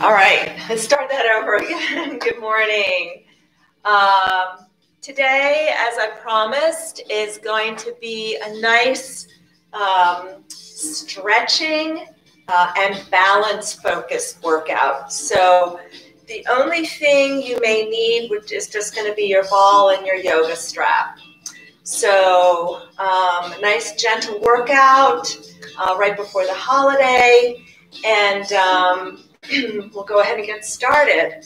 All right, let's start that over again. Good morning. Today, as I promised, is going to be a nice stretching and balance-focused workout. So the only thing you may need is just going to be your ball and your yoga strap. So a nice gentle workout right before the holiday, and we'll go ahead and get started.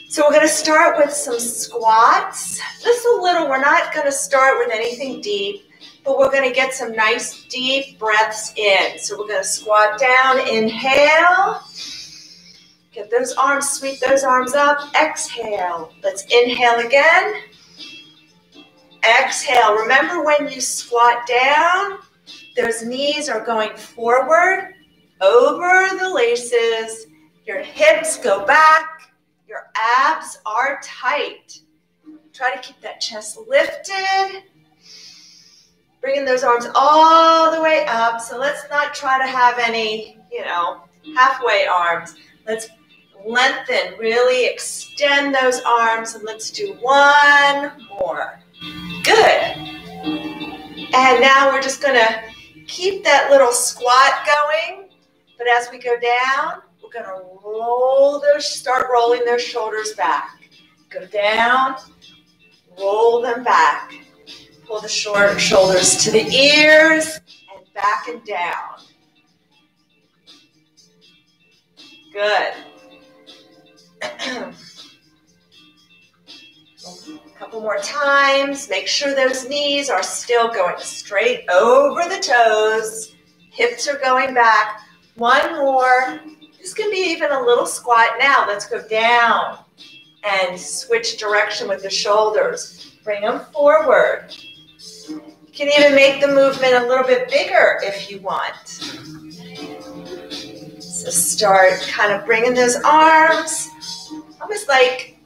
So we're going to start with some squats. Just a little, we're not going to start with anything deep, but we're going to get some nice deep breaths in. So we're going to squat down, inhale, get those arms, sweep those arms up, exhale. Let's inhale again, exhale. Remember when you squat down, those knees are going forward, over the laces, your hips go back, your abs are tight. Try to keep that chest lifted, bringing those arms all the way up. So let's not try to have any, halfway arms. Let's lengthen, really extend those arms, and let's do one more. Good. And now we're just gonna keep that little squat going. But as we go down, we're going to start rolling those shoulders back. Go down, roll them back. Pull the shoulders to the ears and back and down. Good. A couple more times. Make sure those knees are still going straight over the toes. Hips are going back. One more. This can be even a little squat now. Let's go down and switch direction with the shoulders. Bring them forward. You can even make the movement a little bit bigger if you want. So start kind of bringing those arms, almost like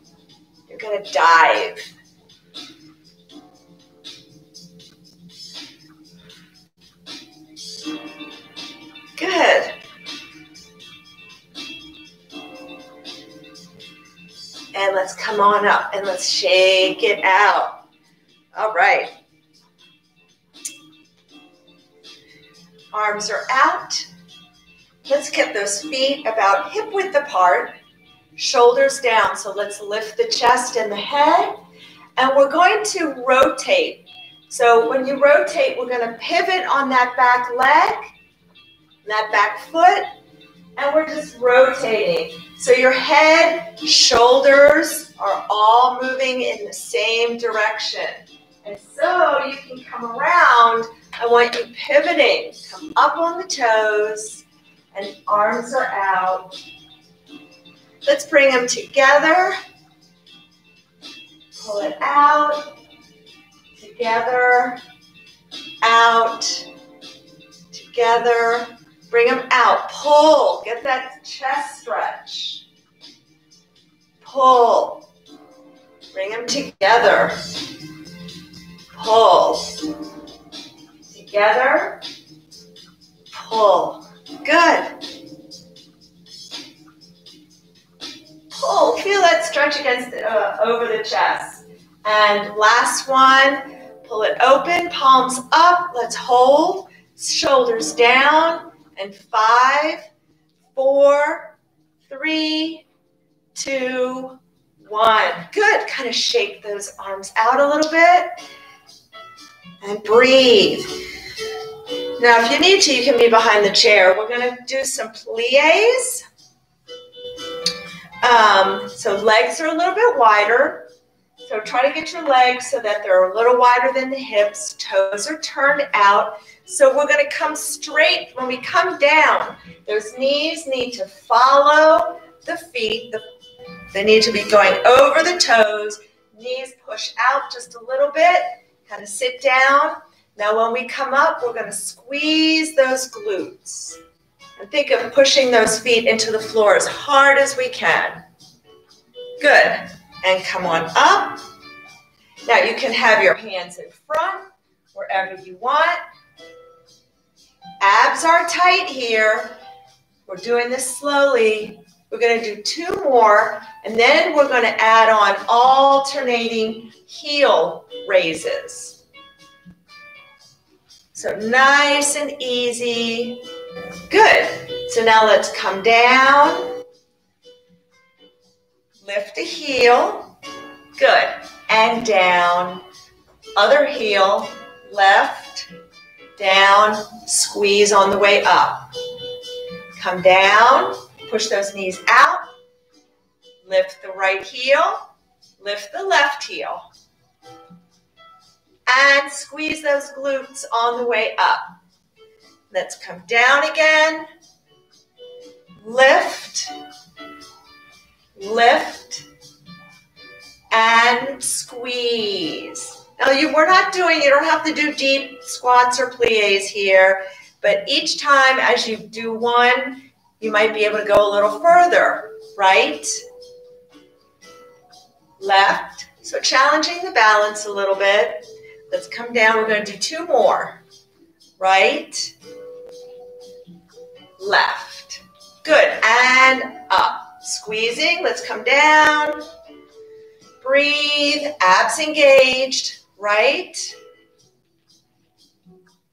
you're going to dive. Good. And let's come on up and let's shake it out. All right. Arms are out. Let's get those feet about hip width apart, shoulders down. So let's lift the chest and the head. And we're going to rotate. So when you rotate, we're going to pivot on that back leg, that back foot, and we're just rotating. So your head, shoulders are all moving in the same direction. And so you can come around. I want you pivoting. Come up on the toes and arms are out. Let's bring them together. Pull it out. Together. Out. Together. Bring them out. Pull. Get that chest stretch. Pull. Bring them together. Pull. Together. Pull. Good. Pull. Feel that stretch against over the chest. And last one. Pull it open. Palms up. Let's hold. Shoulders down. And 5, 4, 3, 2, 1. Good. Kind of shake those arms out a little bit. And breathe. Now, if you need to, you can be behind the chair. We're going to do some pliés. So legs are a little bit wider. So try to get your legs so that they're a little wider than the hips. Toes are turned out. So we're going to come straight. When we come down, those knees need to follow the feet. They need to be going over the toes. Knees push out just a little bit. Kind of sit down. Now when we come up, we're going to squeeze those glutes. And think of pushing those feet into the floor as hard as we can. Good. And come on up. Now you can have your hands in front, wherever you want. Abs are tight here. We're doing this slowly. We're going to do 2 more, and then we're going to add on alternating heel raises. So nice and easy. Good. So now let's come down, lift the heel. Good. And down. Other heel, left, down, squeeze on the way up. Come down, push those knees out, lift the right heel, lift the left heel, and squeeze those glutes on the way up. Let's come down again, lift, lift, and squeeze. Now we're not doing, you don't have to do deep squats or plies here, but each time as you do one, you might be able to go a little further. Right, left. So challenging the balance a little bit. Let's come down. We're going to do 2 more. Right, left. Good. And up. Squeezing. Let's come down. Breathe. Abs engaged. Right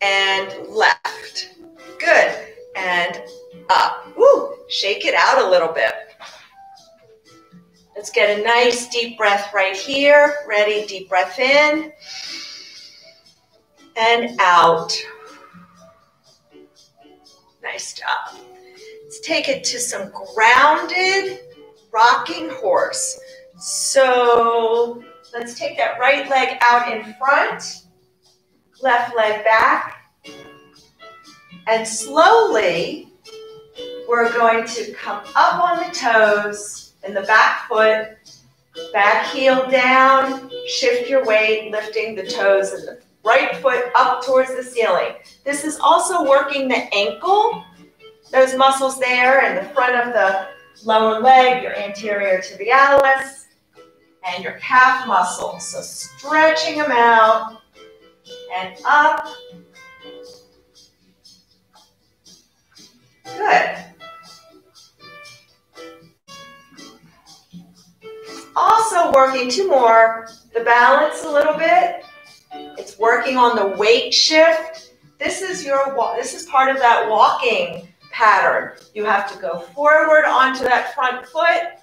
and left. Good. And up. Woo. Shake it out a little bit. Let's get a nice deep breath right here. Ready? Deep breath in and out. Nice job. Let's take it to some grounded rocking horse. So let's take that right leg out in front, left leg back, and slowly we're going to come up on the toes in the back foot, back heel down, shift your weight, lifting the toes and the right foot up towards the ceiling. This is also working the ankle, those muscles there in the front of the lower leg, your anterior tibialis, and your calf muscles. So stretching them out and up. Good. Also working 2 more, the balance a little bit. It's working on the weight shift. This is part of that walking pattern. You have to go forward onto that front foot,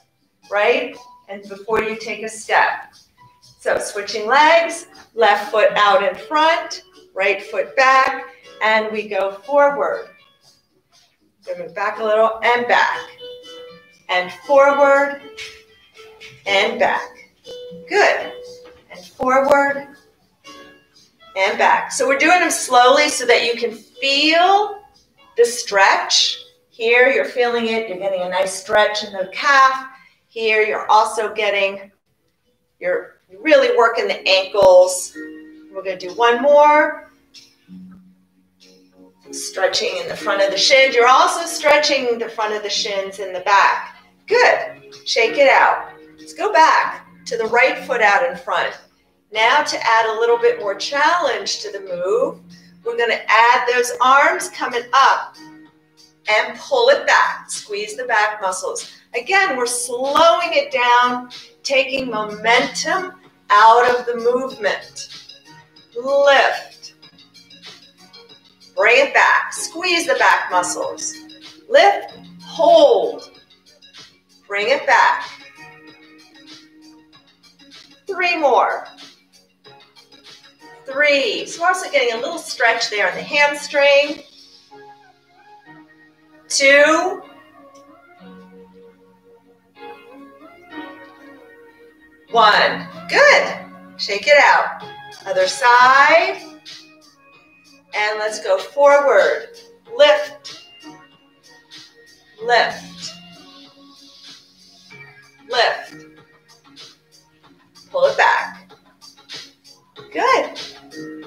right? And before you take a step. So switching legs, left foot out in front, right foot back, and we go forward. So move back a little and back. And forward and back. Good. And forward and back. So we're doing them slowly so that you can feel the stretch. Here you're feeling it. You're getting a nice stretch in the calf. Here you're also getting, you're really working the ankles. We're going to do 1 more. Stretching in the front of the shins. You're also stretching the front of the shins in the back. Good. Shake it out. Let's go back to the right foot out in front. Now to add a little bit more challenge to the move, we're going to add those arms coming up and pull it back. Squeeze the back muscles. Again, we're slowing it down, taking momentum out of the movement. Lift. Bring it back. Squeeze the back muscles. Lift, hold. Bring it back. 3 more. 3. So we're also getting a little stretch there in the hamstring. 2. 1. Good. Shake it out. Other side. And let's go forward. Lift. Lift. Lift. Pull it back. Good.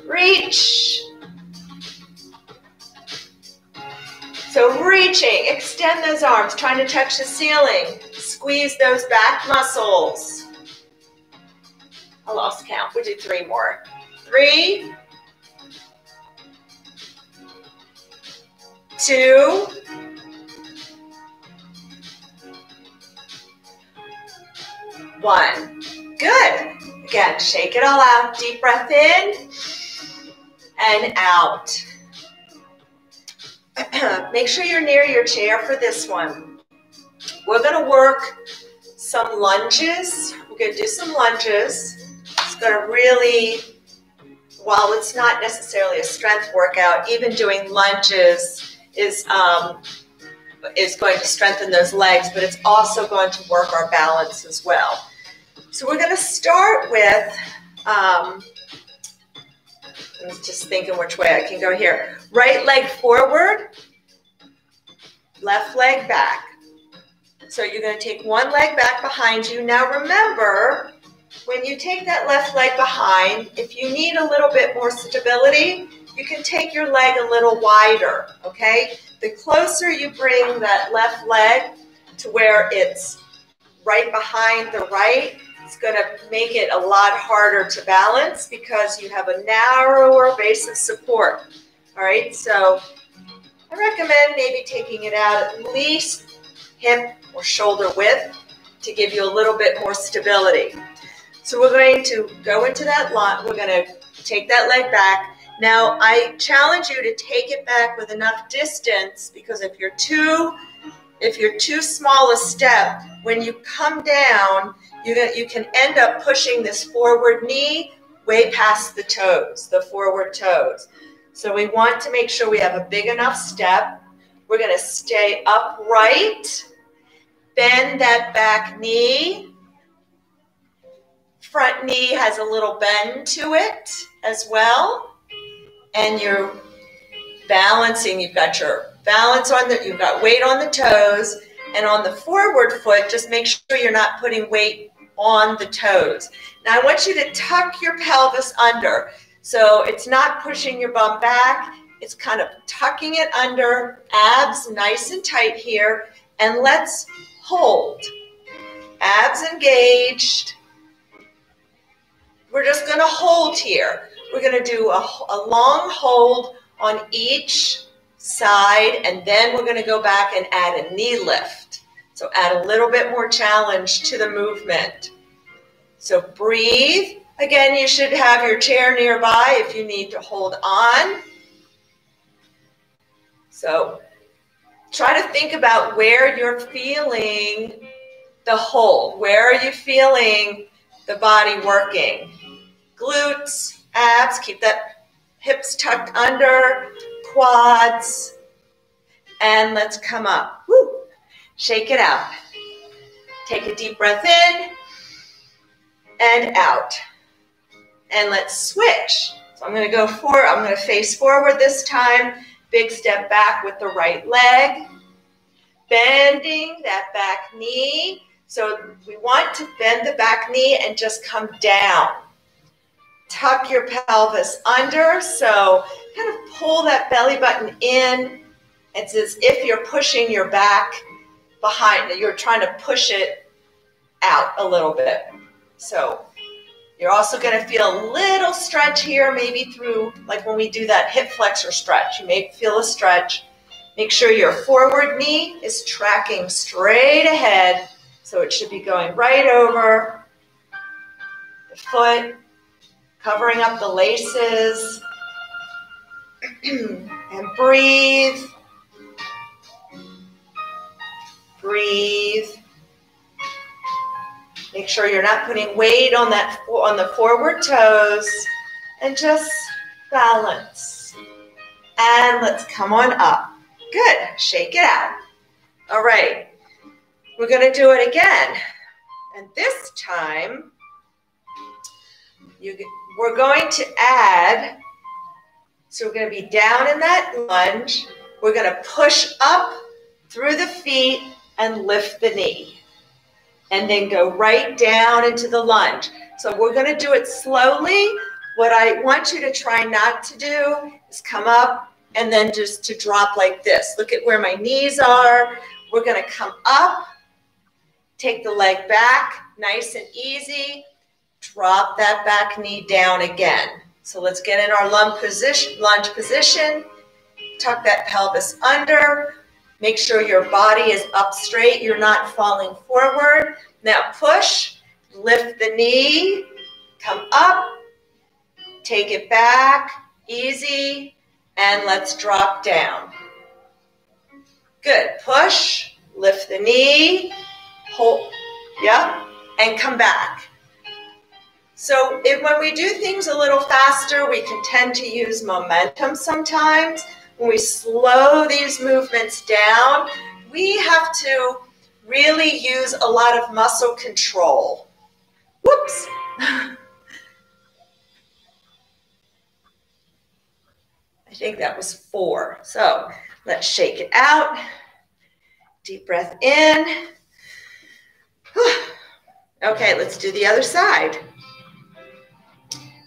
Reach. So reaching, extend those arms, trying to touch the ceiling. Squeeze those back muscles. I lost count. We'll do 3 more. 3, 2, 1. Good. Again, shake it all out. Deep breath in and out. Make sure you're near your chair for this one. We're going to work some lunges. We're going to do some lunges. It's going to really, while it's not necessarily a strength workout, even doing lunges is going to strengthen those legs, but it's also going to work our balance as well. So we're going to start with, I'm just thinking which way I can go here. Right leg forward, left leg back. So you're going to take one leg back behind you. Now remember, when you take that left leg behind, if you need a little bit more stability, you can take your leg a little wider, okay? The closer you bring that left leg to where it's right behind the right, it's going to make it a lot harder to balance because you have a narrower base of support. All right, so I recommend maybe taking it out at least hip or shoulder width to give you a little bit more stability. So we're going to go into that line. We're going to take that leg back. Now I challenge you to take it back with enough distance, because if you're too small a step, when you come down, you can end up pushing this forward knee way past the toes, the forward toes. So we want to make sure we have a big enough step. We're going to stay upright, bend that back knee. Front knee has a little bend to it as well. And you're balancing, you've got your balance you've got weight on the toes, and on the forward foot, just make sure you're not putting weight on the toes. Now I want you to tuck your pelvis under. So it's not pushing your bum back, it's kind of tucking it under, abs nice and tight here, and let's hold. Abs engaged. We're just going to hold here. We're going to do a long hold on each side, and then we're going to go back and add a knee lift. So add a little bit more challenge to the movement. So breathe. Again, you should have your chair nearby if you need to hold on. So try to think about where you're feeling the hold. Where are you feeling the body working? Glutes, abs, keep that hips tucked under, quads, and let's come up. Woo. Shake it out. Take a deep breath in and out. And let's switch. So I'm going to go forward. I'm going to face forward this time. Big step back with the right leg. Bending that back knee. So we want to bend the back knee and just come down. Tuck your pelvis under. So kind of pull that belly button in. It's as if you're pushing your back behind. You're trying to push it out a little bit. So you're also going to feel a little stretch here, maybe through, like when we do that hip flexor stretch. You may feel a stretch. Make sure your forward knee is tracking straight ahead. So it should be going right over the foot, covering up the laces. And breathe. Breathe. Make sure you're not putting weight on the forward toes, and just balance. And let's come on up. Good. Shake it out. All right. We're going to do it again. And this time, we're going to add, so we're going to be down in that lunge. We're going to push up through the feet and lift the knee. And then go right down into the lunge. So we're going to do it slowly. What I want you to try not to do is come up and then just to drop like this. Look at where my knees are. We're going to come up, take the leg back, nice and easy. Drop that back knee down again. So let's get in our lunge position. Tuck that pelvis under. Make sure your body is up straight. You're not falling forward. Now push Lift the knee, come up, take it back, easy, and let's drop down. Good, push, lift the knee, hold, yep, and come back. So when we do things a little faster, we can tend to use momentum sometimes. When we slow these movements down, we have to really use a lot of muscle control. Whoops. I think that was 4. So let's shake it out. Deep breath in. Okay, let's do the other side.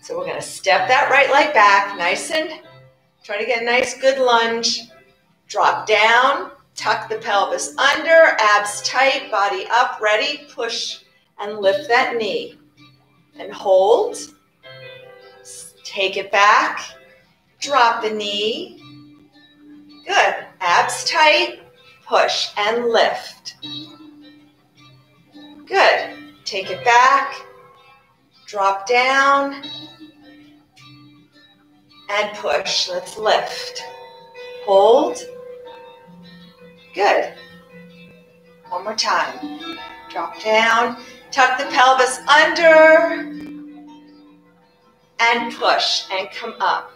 So we're going to step that right leg back, nice and try to get a nice good lunge. Drop down, tuck the pelvis under, abs tight, body up, ready, push and lift that knee. And hold. Take it back, drop the knee. Good, abs tight, push and lift. Good, take it back, drop down, and push. Let's lift. Hold. Good. One more time. Drop down, tuck the pelvis under, and push, and come up.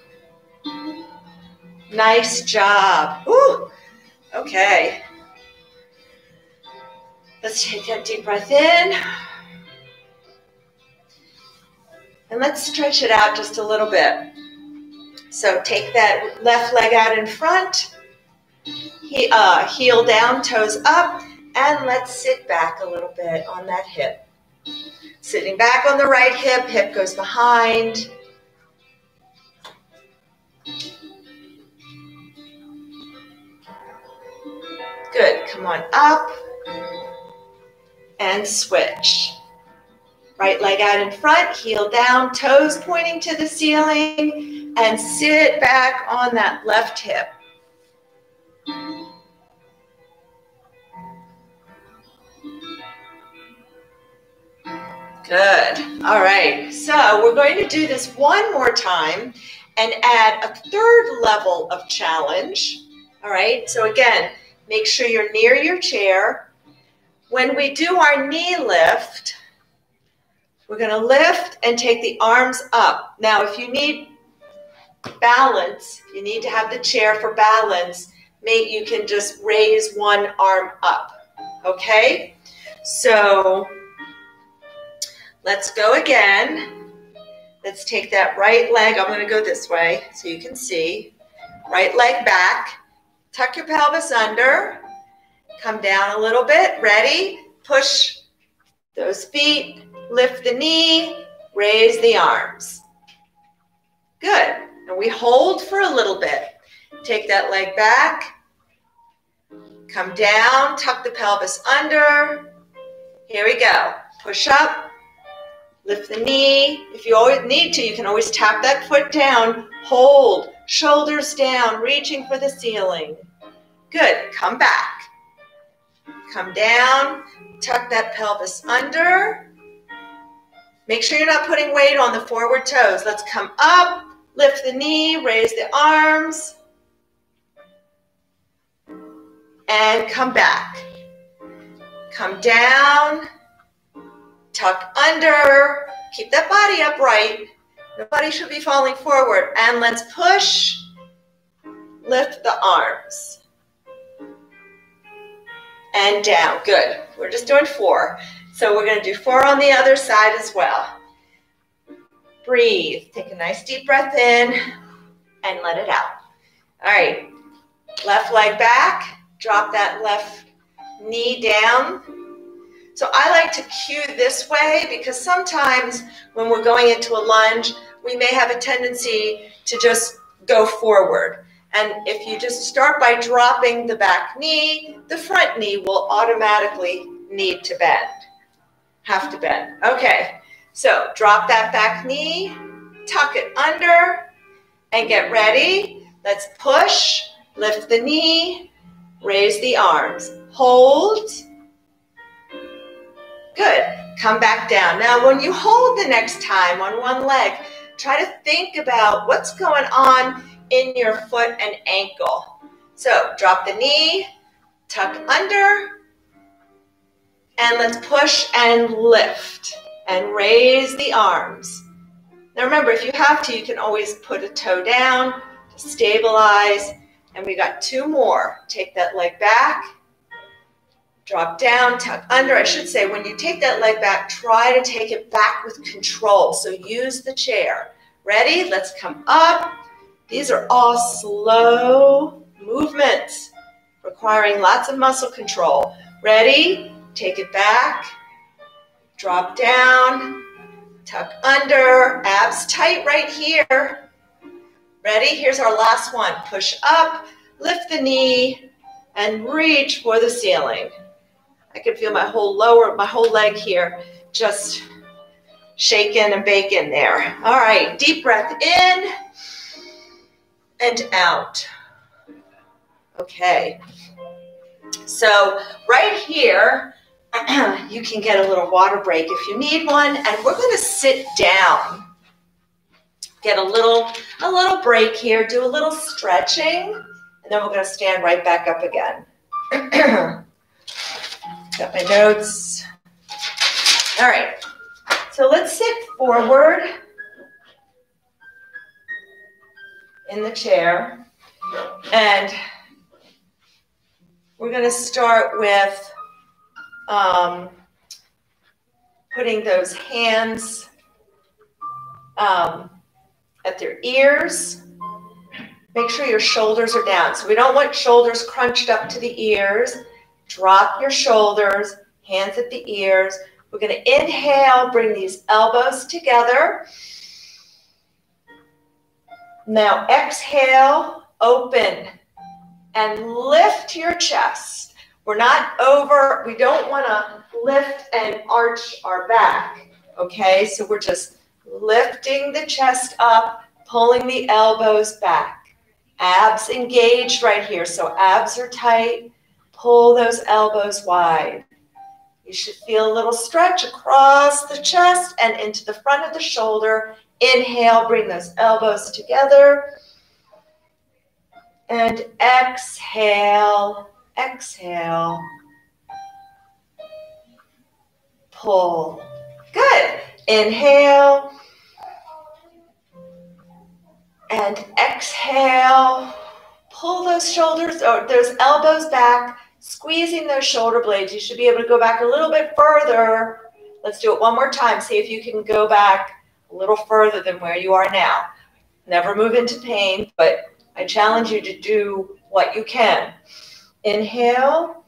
Nice job. Ooh. Okay. Let's take that deep breath in. And let's stretch it out just a little bit. So take that left leg out in front, heel down, toes up, and let's sit back a little bit on that hip. Sitting back on the right hip, hip goes behind. Good, come on up and switch. Right leg out in front, heel down, toes pointing to the ceiling, and sit back on that left hip. Good. All right, so we're going to do this one more time and add a third level of challenge. All right, so again, make sure you're near your chair. When we do our knee lift, we're going to lift and take the arms up. Now, if you need balance, you need to have the chair for balance, you can just raise one arm up, okay? So let's go again. Let's take that right leg. I'm going to go this way so you can see. Right leg back. Tuck your pelvis under. Come down a little bit. Ready? Push those feet. Lift the knee. Raise the arms. Good. And we hold for a little bit. Take that leg back. Come down. Tuck the pelvis under. Here we go. Push up. Lift the knee. If you always need to, you can always tap that foot down. Hold. Shoulders down, reaching for the ceiling. Good. Come back. Come down. Tuck that pelvis under. Make sure you're not putting weight on the forward toes. Let's come up. Lift the knee. Raise the arms. And come back. Come down. Tuck under. Keep that body upright. Nobody should be falling forward. And let's push. Lift the arms. And down. Good. We're just doing 4. So we're going to do 4 on the other side as well. Breathe. Take a nice deep breath in and let it out. All right. Left leg back. Drop that left knee down. So I like to cue this way because sometimes when we're going into a lunge, we may have a tendency to just go forward. And if you just start by dropping the back knee, the front knee will automatically need to bend, have to bend. Okay, so drop that back knee, tuck it under, and get ready. Let's push, lift the knee, raise the arms. Hold. Good. come back down. Now, when you hold the next time on one leg, try to think about what's going on in your foot and ankle. So drop the knee, tuck under, and let's push and lift and raise the arms. Now remember, if you have to, you can always put a toe down to stabilize. And we got 2 more. Take that leg back, drop down, tuck under. I should say, when you take that leg back, try to take it back with control. So use the chair. Ready? Let's come up. These are all slow movements requiring lots of muscle control. Ready? Take it back, drop down, tuck under, abs tight right here. Ready? Here's our last one. Push up, lift the knee, and reach for the ceiling. I can feel my whole leg here just shaking and baking there. All right, deep breath in and out. Okay. So right here, you can get a little water break if you need one, and we're going to sit down. Get a little break here, do a little stretching, and then we're going to stand right back up again. Got my notes. All right, so let's sit forward in the chair, and we're going to start with putting those hands at their ears. Make sure your shoulders are down. So we don't want shoulders crunched up to the ears. Drop your shoulders, hands at the ears. We're going to inhale, bring these elbows together. Now exhale, open, and lift your chest. We don't want to lift and arch our back, okay? So we're just lifting the chest up, pulling the elbows back. Abs engaged right here, so abs are tight. Pull those elbows wide. You should feel a little stretch across the chest and into the front of the shoulder. Inhale, bring those elbows together. And exhale, exhale. Pull. Good. Inhale. And exhale. Pull those shoulders, or those elbows back, squeezing those shoulder blades. You should be able to go back a little bit further. Let's do it one more time. See if you can go back a little further than where you are now. Never move into pain, but I challenge you to do what you can. Inhale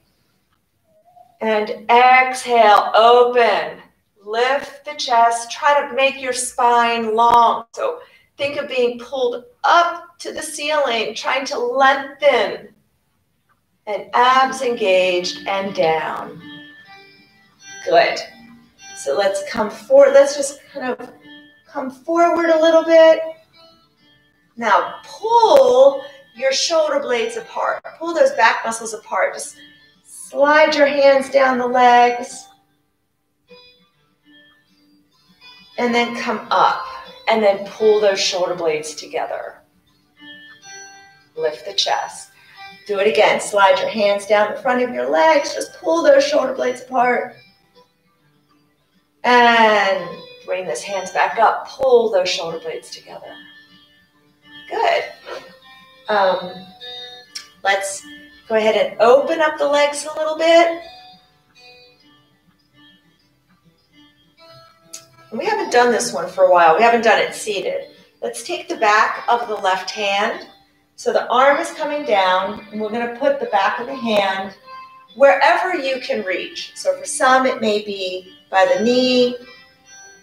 and exhale, open. Lift the chest. Try to make your spine long. So think of being pulled up to the ceiling, trying to lengthen. And abs engaged and down. Good. So let's come forward. Let's just kind of come forward a little bit. Now pull your shoulder blades apart. Pull those back muscles apart. Just slide your hands down the legs. And then come up. And then pull those shoulder blades together. Lift the chest. Do it again. Slide your hands down the front of your legs. Just pull those shoulder blades apart. And bring those hands back up. Pull those shoulder blades together. Good. Let's go ahead and open up the legs a little bit. We haven't done this one for a while. We haven't done it seated. Let's take the back of the left hand. So the arm is coming down, and we're going to put the back of the hand wherever you can reach. So for some, it may be by the knee,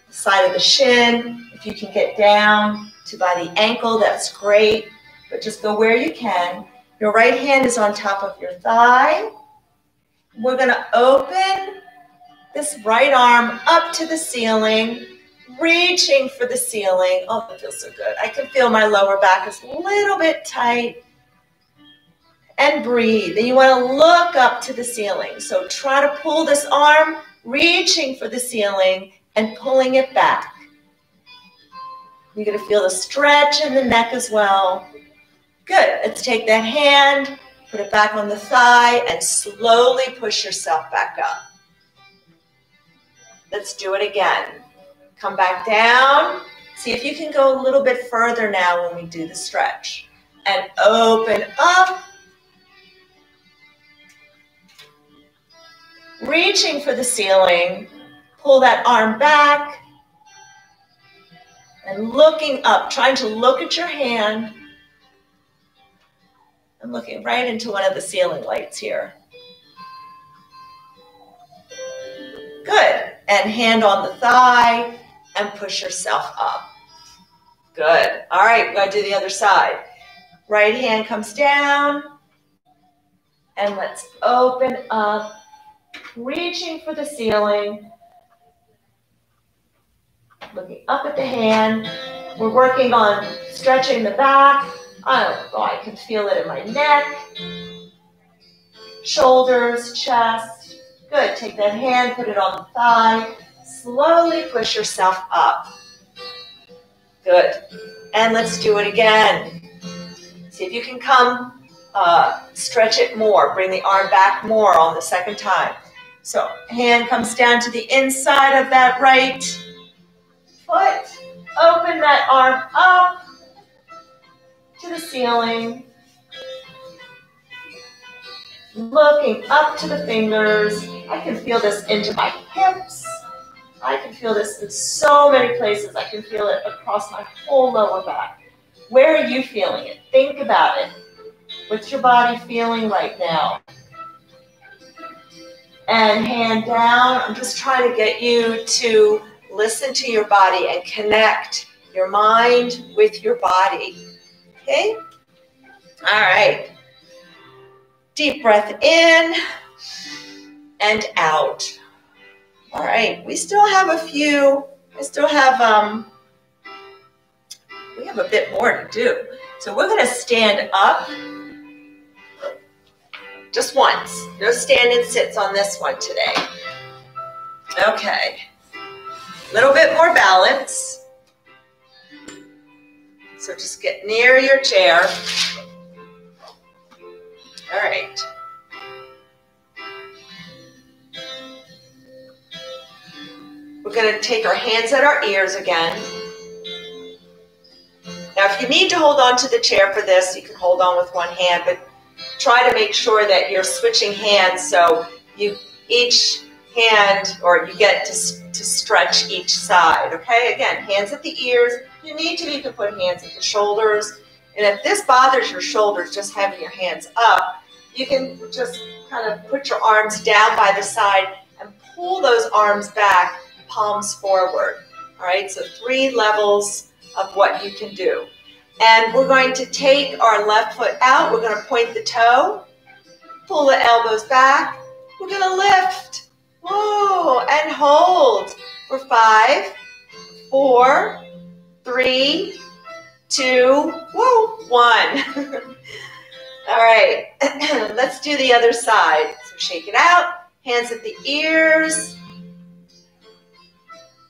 the side of the shin. If you can get down to by the ankle, that's great. But just go where you can. Your right hand is on top of your thigh. We're going to open this right arm up to the ceiling, reaching for the ceiling. Oh, that feels so good. I can feel my lower back is a little bit tight. And breathe. And you want to look up to the ceiling. So try to pull this arm reaching for the ceiling and pulling it back. You're going to feel the stretch in the neck as well. Good. Let's take that hand, put it back on the thigh, and slowly push yourself back up. Let's do it again. Come back down. See if you can go a little bit further now when we do the stretch. And open up. Reaching for the ceiling. Pull that arm back. And looking up, trying to look at your hand. I'm looking right into one of the ceiling lights here. Good. And hand on the thigh and push yourself up. Good. All right, we're going to do the other side. Right hand comes down. And let's open up, reaching for the ceiling. Looking up at the hand. We're working on stretching the back. I can feel it in my neck, shoulders, chest. Good. Take that hand, put it on the thigh. Slowly push yourself up. Good. And let's do it again. See if you can come, stretch it more. Bring the arm back more on the second time. So hand comes down to the inside of that right foot. Open that arm up to the ceiling. Looking up to the fingers. I can feel this into my hips. I can feel this in so many places. I can feel it across my whole lower back. Where are you feeling it? Think about it. What's your body feeling right now? And hand down. I'm just trying to get you to listen to your body and connect your mind with your body. Okay? All right. Deep breath in and out. All right. We still have a few. We have a bit more to do. So we're going to stand up just once. No stand and sits on this one today. Okay. A little bit more balance. So just get near your chair. All right. We're going to take our hands at our ears again. Now, if you need to hold on to the chair for this, you can hold on with one hand, but try to make sure that you're switching hands so each hand, or you get to stretch each side, okay? Again, hands at the ears. If you need to, you can put hands at the shoulders. And if this bothers your shoulders, just having your hands up, you can just kind of put your arms down by the side and pull those arms back, palms forward. All right, so 3 levels of what you can do. And we're going to take our left foot out. We're going to point the toe, pull the elbows back. We're going to lift. Whoa, and hold for 5, 4, 3, 2, whoa, 1. All right, let's do the other side. So shake it out, hands at the ears,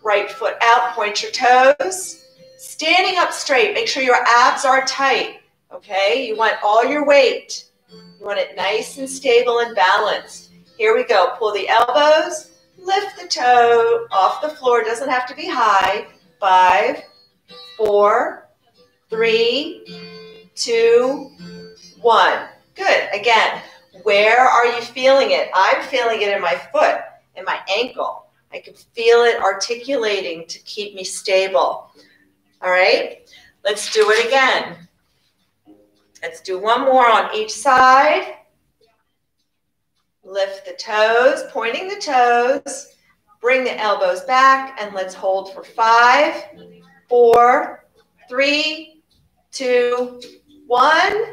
right foot out, point your toes. Standing up straight, make sure your abs are tight, okay? You want all your weight. You want it nice and stable and balanced. Here we go, pull the elbows, lift the toe off the floor, doesn't have to be high. 5, 4, 3, 2, 1. Good. Again, where are you feeling it? I'm feeling it in my foot, in my ankle. I can feel it articulating to keep me stable. All right, let's do it again. Let's do one more on each side. Lift the toes, pointing the toes. Bring the elbows back, and let's hold for 5, 4, 3, 2, 1.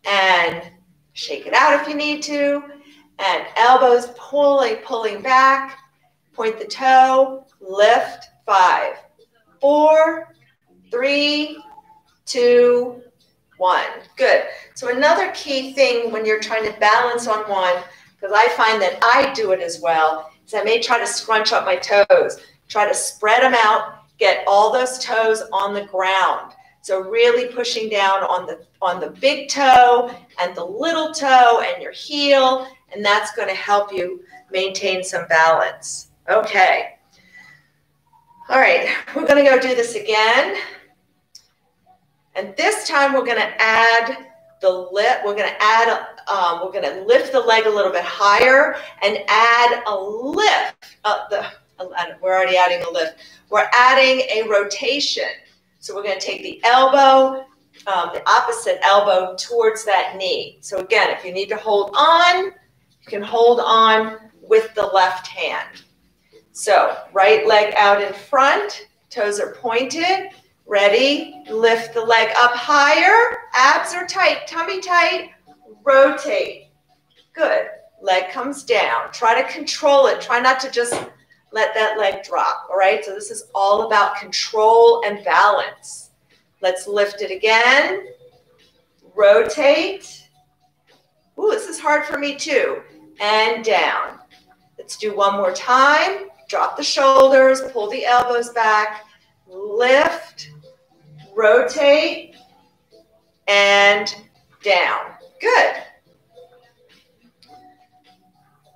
And shake it out if you need to. And elbows pulling back. Point the toe, lift. 5, 4, 3, 2, 1. Good. So another key thing when you're trying to balance on one, because I find that I do it as well, So I may try to scrunch up my toes, try to spread them out, get all those toes on the ground. So really pushing down on the big toe and the little toe and your heel, and that's going to help you maintain some balance. Okay. All right, we're going to go do this again. And this time we're going to add the lift. We're going to lift the leg a little bit higher and add a lift. We're already adding a lift. We're adding a rotation. So we're going to take the elbow, the opposite elbow towards that knee. So again, if you need to hold on, you can hold on with the left hand. So right leg out in front, toes are pointed. Ready? Lift the leg up higher. Abs are tight, tummy tight. Rotate. Good. Leg comes down. Try to control it. Try not to just let that leg drop. All right? So this is all about control and balance. Let's lift it again. Rotate. Ooh, this is hard for me too. And down. Let's do one more time. Drop the shoulders. Pull the elbows back. Lift. Rotate, and down. Good.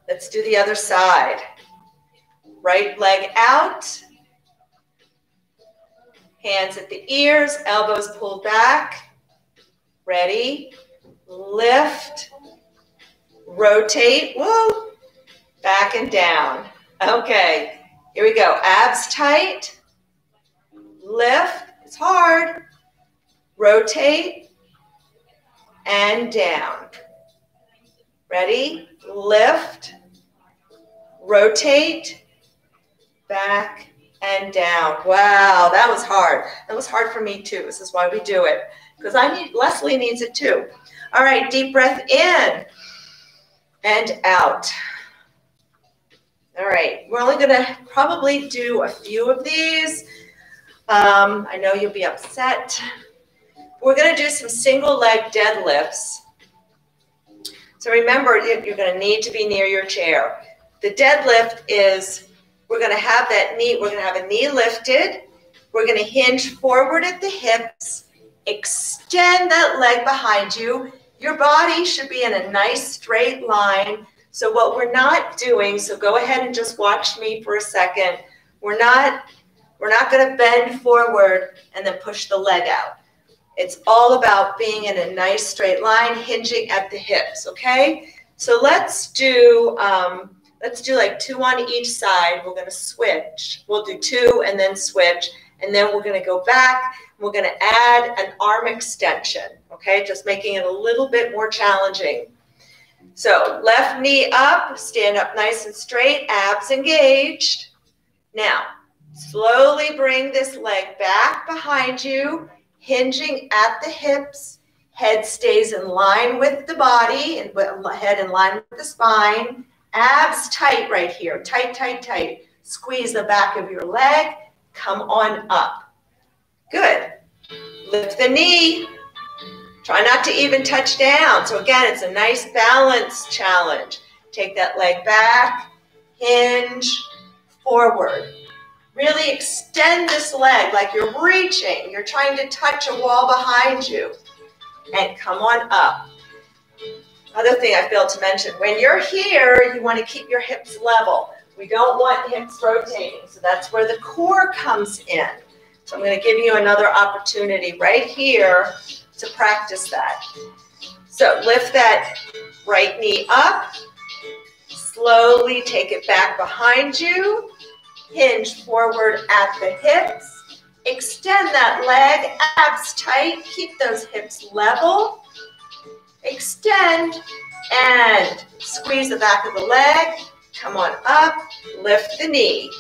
Let's do the other side. Right leg out. Hands at the ears, elbows pulled back. Ready? Lift. Rotate. Woo. Back and down. Okay. Here we go. Abs tight. Lift. It's hard. Rotate and down. Ready? Lift, rotate, back and down. Wow, that was hard. That was hard for me too. This is why we do it, because Leslie needs it too. All right, deep breath in and out. All right, we're only gonna probably do a few of these. I know you'll be upset. We're going to do some single leg deadlifts. So remember, you're going to need to be near your chair. The deadlift is, we're going to have that knee, we're going to have a knee lifted. We're going to hinge forward at the hips, extend that leg behind you. Your body should be in a nice straight line. So what we're not doing, so go ahead and just watch me for a second. We're not going to bend forward and then push the leg out. It's all about being in a nice straight line, hinging at the hips, okay? So let's do like 2 on each side. We're going to switch. We'll do 2 and then switch, and then we're going to go back. We're going to add an arm extension, okay? Just making it a little bit more challenging. So left knee up, stand up nice and straight, abs engaged. Now, slowly bring this leg back behind you, hinging at the hips. Head stays in line with the body, and head in line with the spine. Abs tight right here, tight, tight, tight. Squeeze the back of your leg. Come on up. Good. Lift the knee. Try not to even touch down. So again, it's a nice balance challenge. Take that leg back, hinge, forward. Really extend this leg like you're reaching. You're trying to touch a wall behind you. And come on up. Other thing I failed to mention, when you're here, you want to keep your hips level. We don't want hips rotating, so that's where the core comes in. So I'm going to give you another opportunity right here to practice that. So lift that right knee up. Slowly take it back behind you. Hinge forward at the hips. Extend that leg, abs tight. Keep those hips level. Extend and squeeze the back of the leg. Come on up, lift the knee.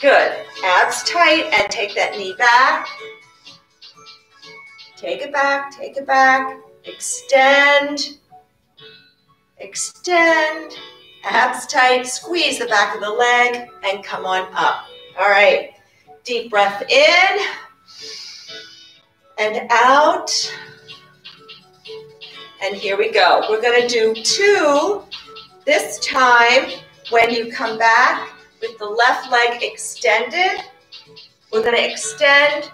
Good, abs tight, and take that knee back. Take it back, take it back. Extend, extend. Abs tight, squeeze the back of the leg, and come on up. All right, deep breath in and out. And here we go. We're going to do 2. This time, When you come back with the left leg extended, we're going to extend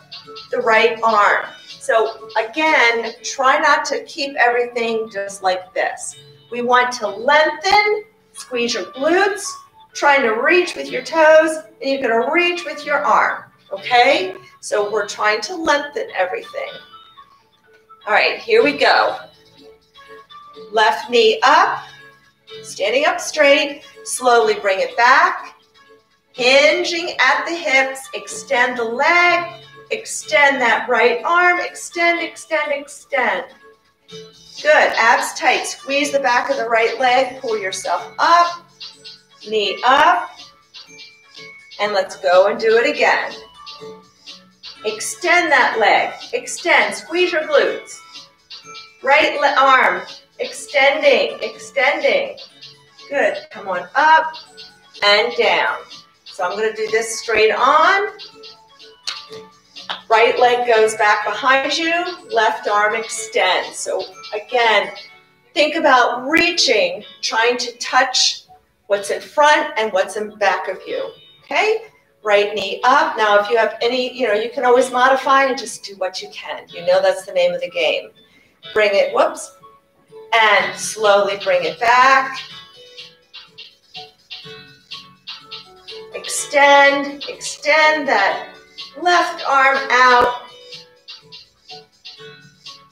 the right arm. So again, try not to keep everything just like this. We want to lengthen, squeeze your glutes, trying to reach with your toes, and you're going to reach with your arm, okay? So we're trying to lengthen everything. All right, here we go. Left knee up, standing up straight, slowly bring it back, hinging at the hips, extend the leg, extend that right arm, extend, extend, extend. Good, abs tight, squeeze the back of the right leg, pull yourself up, knee up, and let's go and do it again. Extend that leg, extend, squeeze your glutes. Right arm, extending, extending. Good, come on up and down. So I'm going to do this straight on. Right leg goes back behind you, left arm extends. So again, think about reaching, trying to touch what's in front and what's in back of you, okay? Right knee up. Now, if you have any, you can always modify and just do what you can. You know that's the name of the game. Bring it, whoops, and slowly bring it back. Extend, extend that left arm out.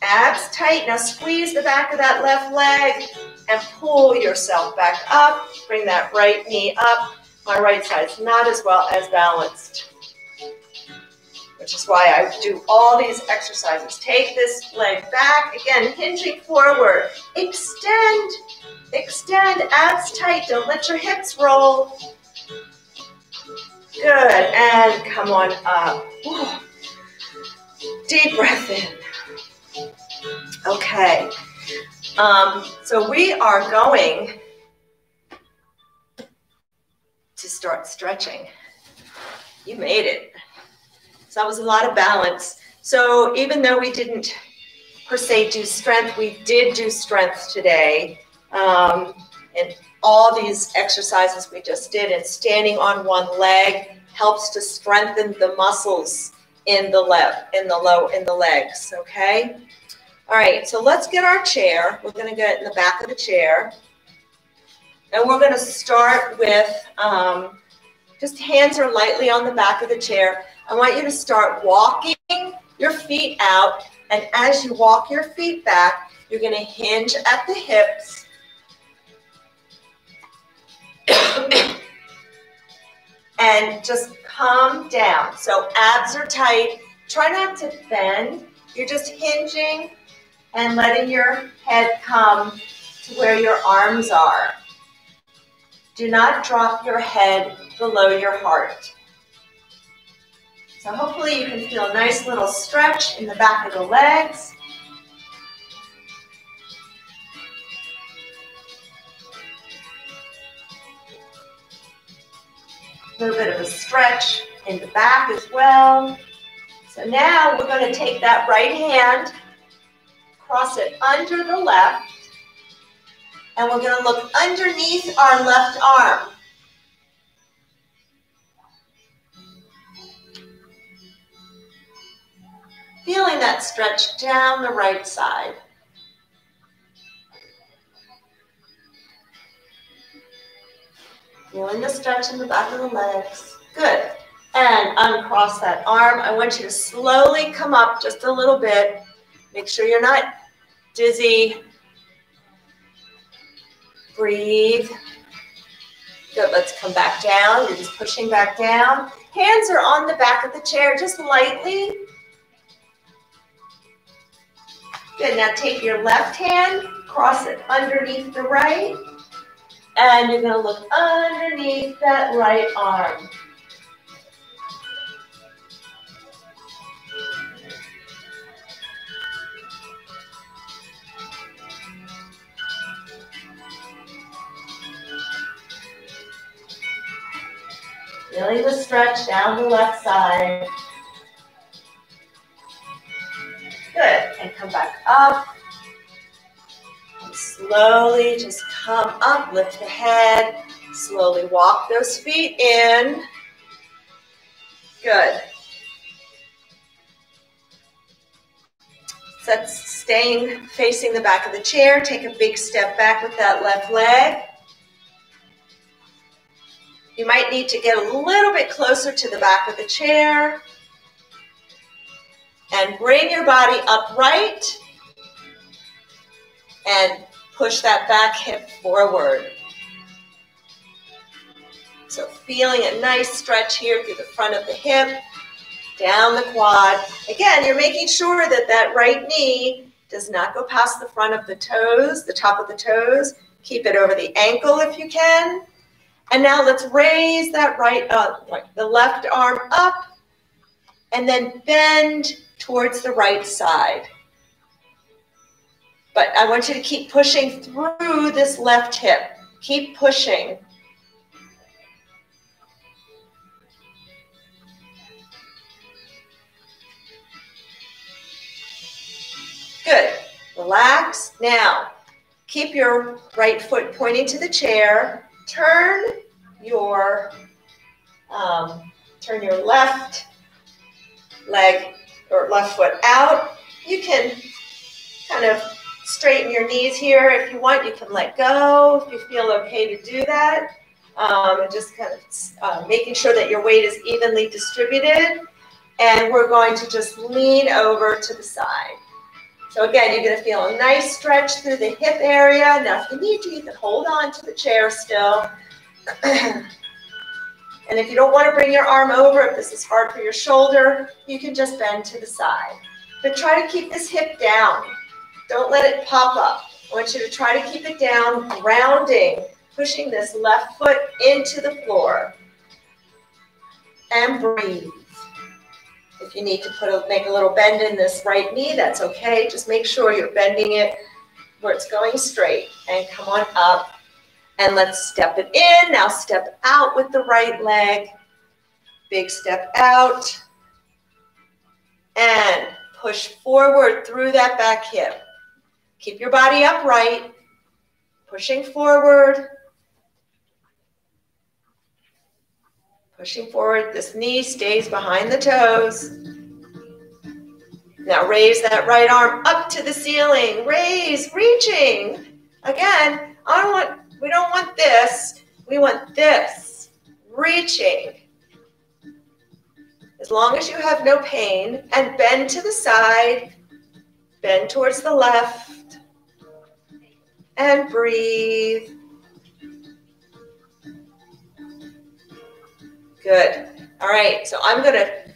Abs tight. Now squeeze the back of that left leg and pull yourself back up. Bring that right knee up. My right side's not as well as balanced, which is why I do all these exercises. Take this leg back. Again, hinging forward. Extend, extend, abs tight. Don't let your hips roll. Good, and come on up. Whew. Deep breath in. Okay, so we are going to start stretching. You made it. So that was a lot of balance. So even though we didn't per se do strength, we did do strength today. And all these exercises we just did, and standing on one leg helps to strengthen the muscles in the legs, okay? All right, so let's get our chair. We're gonna get in the back of the chair. And we're gonna start with, just hands are lightly on the back of the chair. I want you to start walking your feet out, and as you walk your feet back, you're gonna hinge at the hips. And just come down. So abs are tight. Try not to bend. You're just hinging and letting your head come to where your arms are. Do not drop your head below your heart. So hopefully you can feel a nice little stretch in the back of the legs. A little bit of a stretch in the back as well. So now we're going to take that right hand, cross it under the left, and we're going to look underneath our left arm. Feeling that stretch down the right side. Feeling the stretch in the back of the legs. Good. And uncross that arm. I want you to slowly come up just a little bit. Make sure you're not dizzy. Breathe. Good. Let's come back down. You're just pushing back down. Hands are on the back of the chair, just lightly. Good. Now take your left hand, cross it underneath the right. And you're going to look underneath that right arm. Feeling the stretch down the left side. Good. And come back up. And slowly just come up, lift the head, slowly walk those feet in. Good. So that's staying facing the back of the chair. Take a big step back with that left leg. You might need to get a little bit closer to the back of the chair. And bring your body upright. And push that back hip forward. So feeling a nice stretch here through the front of the hip, down the quad. Again, you're making sure that that right knee does not go past the front of the toes, the top of the toes. Keep it over the ankle if you can. And now let's raise that the left arm up and then bend towards the right side. But I want you to keep pushing through this left hip. Keep pushing. Good. Relax. Now, keep your right foot pointing to the chair. Turn your left leg or left foot out. You can kind of straighten your knees here if you want. You can let go if you feel okay to do that. And just kind of making sure that your weight is evenly distributed. And we're going to just lean over to the side. So again, you're going to feel a nice stretch through the hip area. Now, if you need to, you can hold on to the chair still. And if you don't want to bring your arm over, if this is hard for your shoulder, you can just bend to the side. But try to keep this hip down. Don't let it pop up. I want you to try to keep it down, grounding, pushing this left foot into the floor. And breathe. If you need to make a little bend in this right knee, that's okay. Just make sure you're bending it where it's going straight. And come on up. And let's step it in. Now step out with the right leg. Big step out. And push forward through that back hip. Keep your body upright. Pushing forward. Pushing forward. This knee stays behind the toes. Now raise that right arm up to the ceiling. Raise, reaching. Again, we don't want this. We want this. Reaching. As long as you have no pain. And bend to the side. Bend towards the left. And breathe. Good. All right, so I'm going to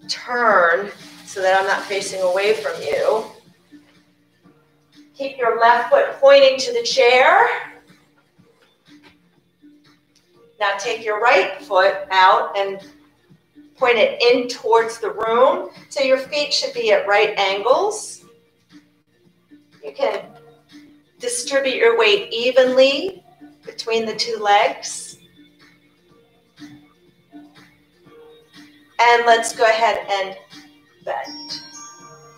turn so that I'm not facing away from you. Keep your left foot pointing to the chair. Now take your right foot out and point it in towards the room. So your feet should be at right angles. You can distribute your weight evenly between the two legs. And let's go ahead and bend.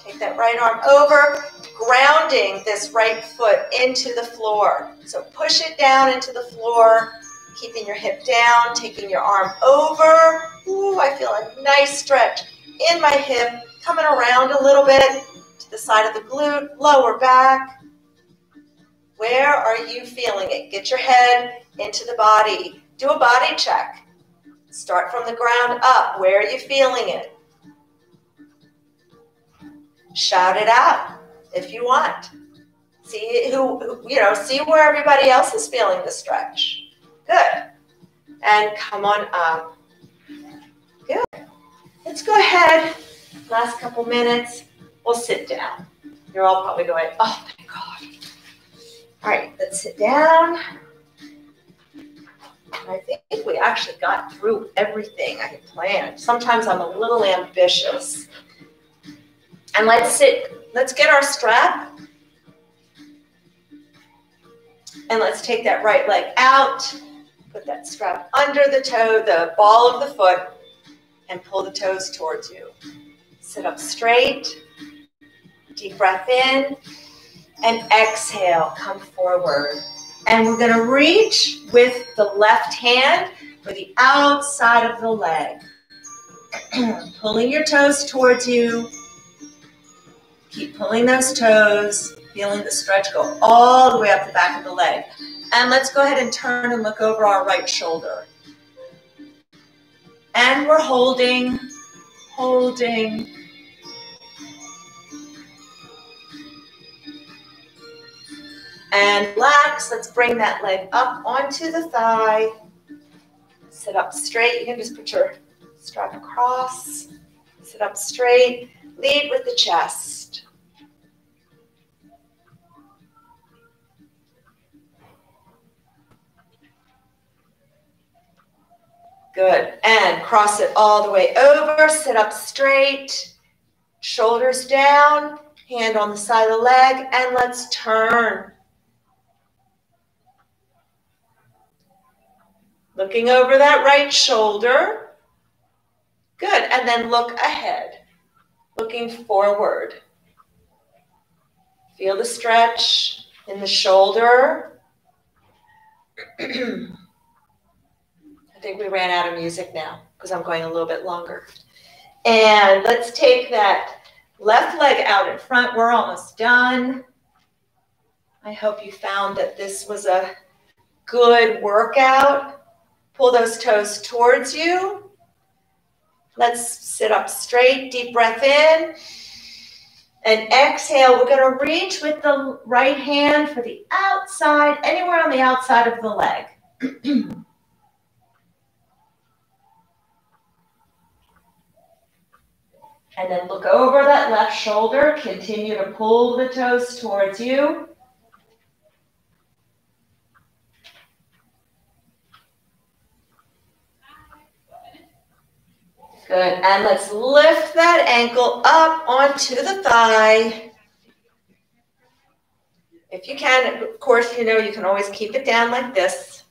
Take that right arm over, grounding this right foot into the floor. So push it down into the floor, keeping your hip down, taking your arm over. Ooh, I feel a nice stretch in my hip, coming around a little bit to the side of the glute, lower back. Where are you feeling it? Get your head into the body. Do a body check. Start from the ground up. Where are you feeling it? Shout it out if you want. See see where everybody else is feeling the stretch. Good. And come on up. Good. Let's go ahead. Last couple minutes. We'll sit down. You're all probably going, oh, thank God. All right, let's sit down. I think we actually got through everything I had planned. Sometimes I'm a little ambitious. And let's get our strap. And let's take that right leg out. Put that strap under the toe, the ball of the foot, and pull the toes towards you. Sit up straight. Deep breath in. And exhale, come forward. And we're going to reach with the left hand for the outside of the leg. Pulling your toes towards you. Keep pulling those toes, feeling the stretch go all the way up the back of the leg. And let's go ahead and turn and look over our right shoulder. And we're holding. And relax. Let's bring that leg up onto the thigh. Sit up straight. You can just put your strap across. Sit up straight. Lead with the chest. Good. And cross it all the way over. Sit up straight. Shoulders down. Hand on the side of the leg. And let's turn. Looking over that right shoulder. Good. And then look ahead. Looking forward. Feel the stretch in the shoulder. I think we ran out of music now because I'm going a little bit longer. And let's take that left leg out in front. We're almost done. I hope you found that this was a good workout. Pull those toes towards you. Let's sit up straight. Deep breath in. And exhale. We're going to reach with the right hand for the outside, anywhere on the outside of the leg. And then look over that left shoulder. Continue to pull the toes towards you. Good. And let's lift that ankle up onto the thigh. If you can, of course, you can always keep it down like this.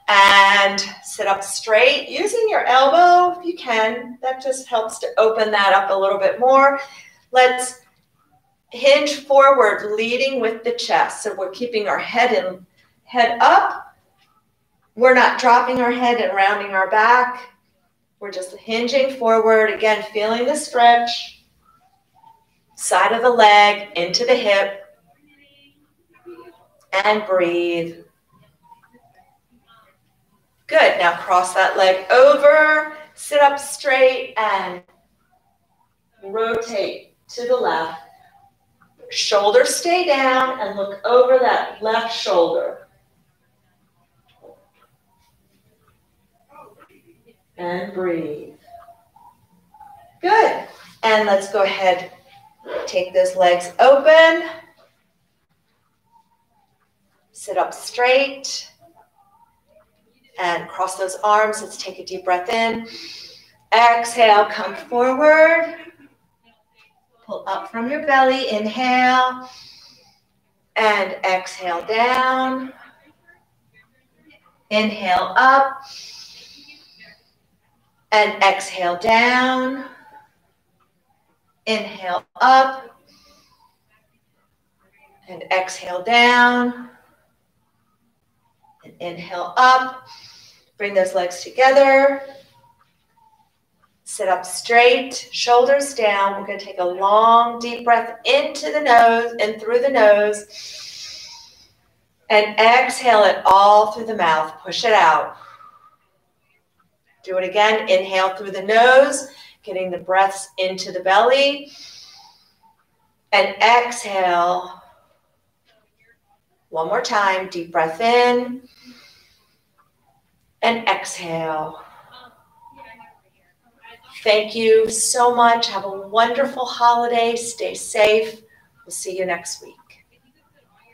And sit up straight, using your elbow if you can. That just helps to open that up a little bit more. Let's hinge forward, leading with the chest. So we're keeping our head up. We're not dropping our head and rounding our back. We're just hinging forward, again, feeling the stretch. Side of the leg into the hip. And breathe. Good. Now cross that leg over, sit up straight, and rotate to the left. Shoulders stay down, and look over that left shoulder. And breathe. Good. And let's go ahead, take those legs open. Sit up straight. And cross those arms. Let's take a deep breath in. Exhale, come forward. Pull up from your belly. Inhale. And exhale down. Inhale up. And exhale down. Inhale up. And exhale down. And inhale up. Bring those legs together. Sit up straight, shoulders down. We're going to take a long, deep breath into the nose and through the nose. And exhale it all through the mouth. Push it out. Do it again. Inhale through the nose, getting the breaths into the belly. And exhale. One more time. Deep breath in. And exhale. Thank you so much. Have a wonderful holiday. Stay safe. We'll see you next week.